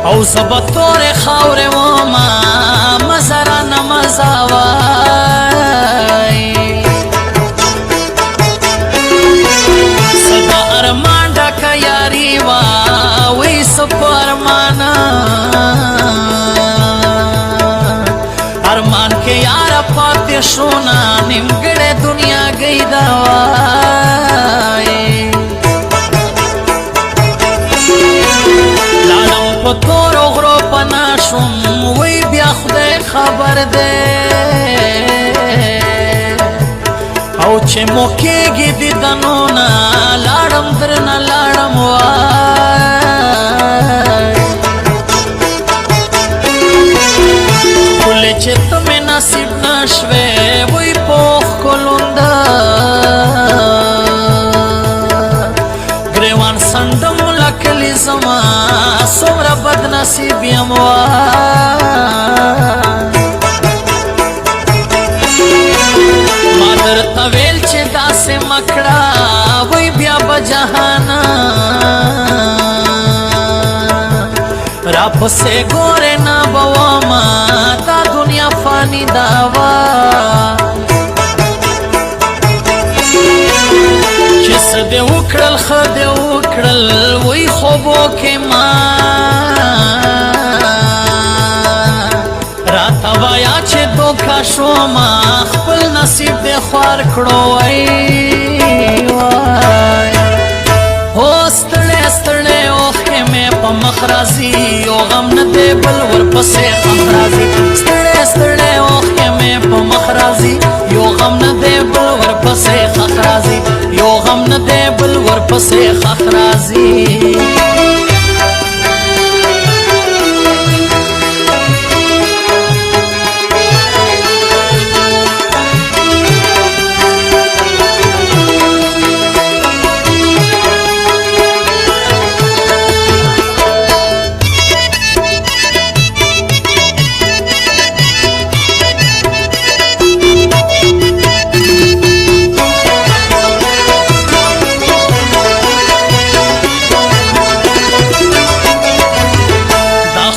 او زبطور خاور وما مزران مزاوای صدا ارمان ڈاکا یاری وی سپو ارمانا ارمان کے یارا پاتی شونا نمگڑے دنیا گئی دوائی تور غرو پناشم وی بیا خدای خبر دے او چه موکیگی دیدنونا لارم درنا لارم وای کلی چه تمی نصیب نشوی وی پوخ کلونده گریوان سندم لکلی زما سمرا بد نصیب یم ما درته ویل چې داسې مکړه وی بیا بجهانا را پسې ګورې نه بوما دا دنیا فانی دا چې څه دې وکړل ښه دې وکړل وی خوبو کې ما راته وایا چې دوکه شوما خپل نصیب دې خوار کړو وای هو ستړی ستړی اوښکې مې په مخ راځي یو غم نه دی بل ورپسې خم راځي ستړی ستړی اوښکې مې په مخ راځي یو غم نه دی بل ورپسې خخ راځي یو غم نه دی بل ورپسې خخ راځي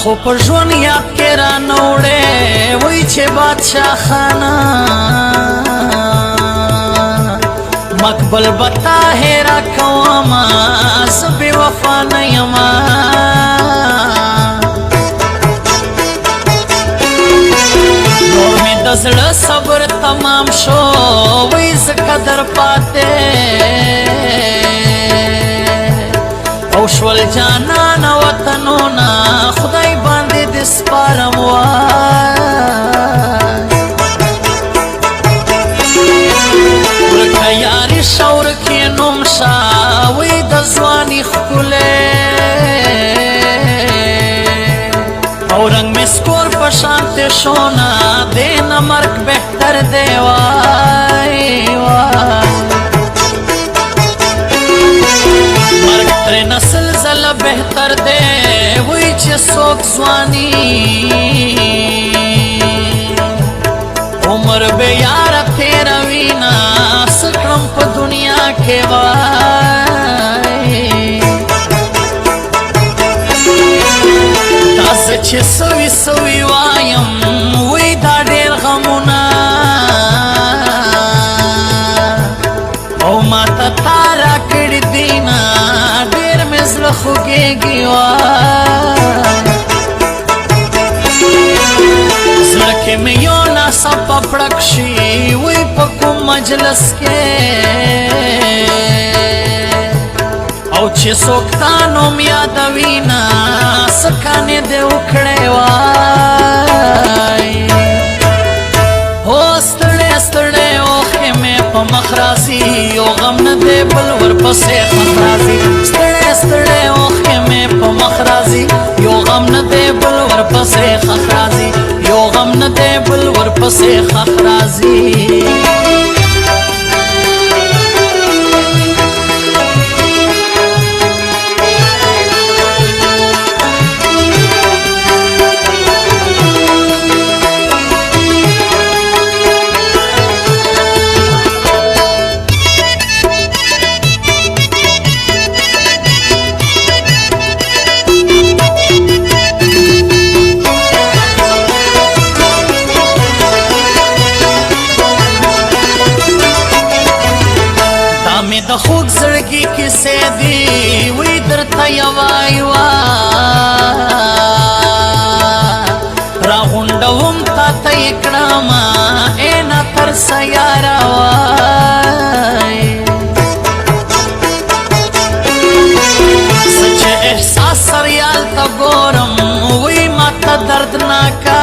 خو پر ژوند یاد کې را نوړې وای چې بادشاه خانه مقبل بتا هیرا کوما زه بې وفا نه یما نور مې د زړه صبر تمام شو وای زه قدر پاتې او شول جانان وطنونا خدای باندې د سپارم وای ورکه یاري شور کې نوم شاوی د ځواني ښکلی او رنګ مې سکور په شانتې شونا دې نه مرګ بهتر دی وای مرګ ترې نسل زله بهتر دی وی چې څوک ځواني عمر به یاره تېروي نه څه کړم په دنیا کې وای داسې چې سوي سوي وایم وی دا ډېر غمونه او ماته تا راکړي دینه ډېر مې زړه خوږېږي وای زړه کې مې یو ناڅاپه پړک شي وی په کوم مجلس کې او چې څوک تا نوم یادوي نه سکانې دې وکړې وای هو ستړی ستړی اوښکې مې په مخ راځي یو غم نه دی بل ورپسې خط راځي ستړی ستړی اوښکې مې په مخ راځي یو غم نه دی بل ورپسې خط راځي یو غم نه دی بل ورپسې خط راځي د خوږ زړګي کیسې دي وی درته یوه یوه راغونډوم تا ته یې کړمه ای ناترسه یاره وای څه چې احساس سریال ته ګورم وی ماته دردناکه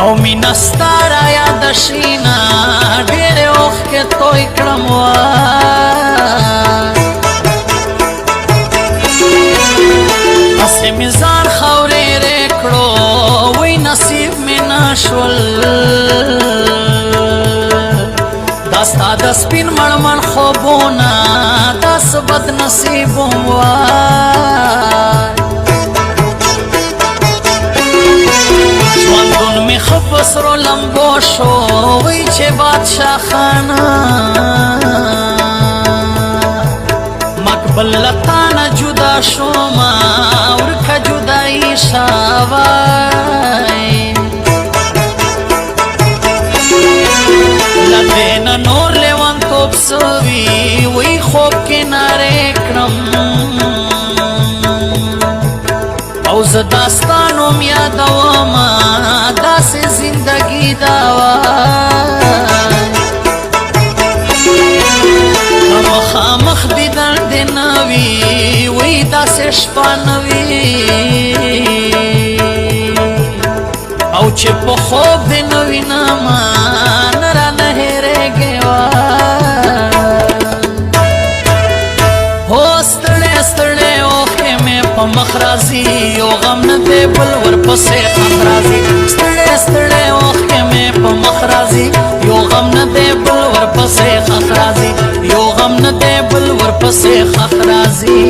او مینه ستا رایاده شي نه ډېرې اوښکې توی کړم وای هسې مې ځان خاورېرې کړو وی نصیب مې نه شول دا ستا د سپین مړمن خوبونه دا څه بد نصیب وم وای ژوندون مې ښه په سرو لمبو شو وی چې بادشاه خانه مقبل له تا نه جدا شومه ورکه جدایي شوی له دې نه نور لیونتوب سوي وی خوب کې نارې کړم او زه دا ستا نوم یادومه داسې زندګي دا وای مخامخ دیدن دې نه وي وی داسې شپه نه وي او چې په خوب دې نه وینمه نه رانه هېرېږې هو ستړی ستړی اوښکې مې په مخ راځي یو غم نه دی بل ورپسې خط راځي ستړی ستړی اوښکې مې په مخ راځي یو غم نه دی بل ورپسې خط راځي یو غم نه دی بل ورپسې خط راځي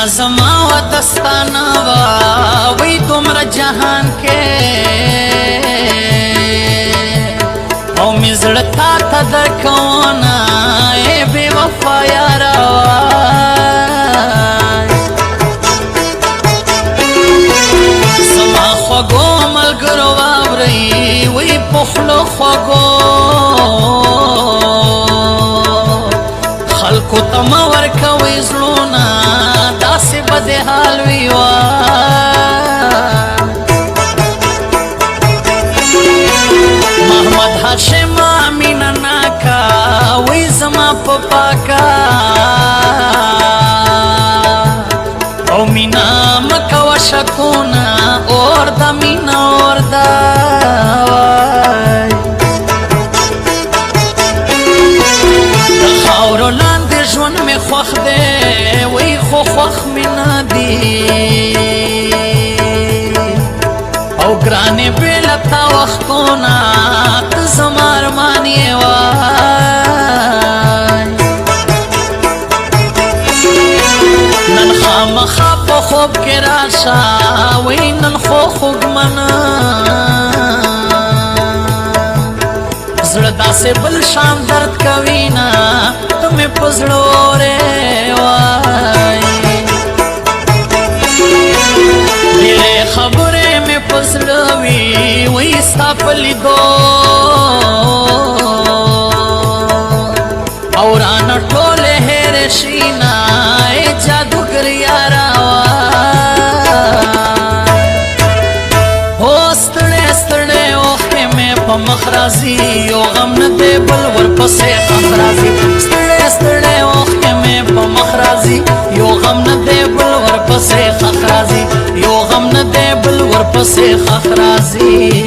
زما و دستانه وا وی دومره جهان کې او مې زړه تا ته درکونه ای بې وفا یاره زما خوږو ملګرو واورئ وی په خولو خوږو خلکو ته مه ورکوئ زړونه داسې بدې حال وي محمد هاشم مینه ناکه وی زما په پاکه او مینه مه کوه شکونه اور د مینه اور ده د خاورو لاندې ژوند مې خوښ دی وی خو خوښ مې نه دی او ګرانې بې له تا وختونه ته زما ارمان یې وای نن خامخا په خوب کې راشه وینن خو خوږمنه زړه داسې بل شان درد کوي نه ته مې په زړه اورې وایي ډېرې خبرې مې په زړه وي وایي ستا په لیدو او رانه ټولې هېرې شي نه ای جادوګر یاره هو ستړی ستړی اوښکې مې په مخ راځي یو غم نه دی بل ورپسې غم راځي ستړی ستړی اوښکې مې په مخ راځي یو غم نه دی بل ورپسې خخ راځي یو غم نه دی بل ورپسې خخ راځي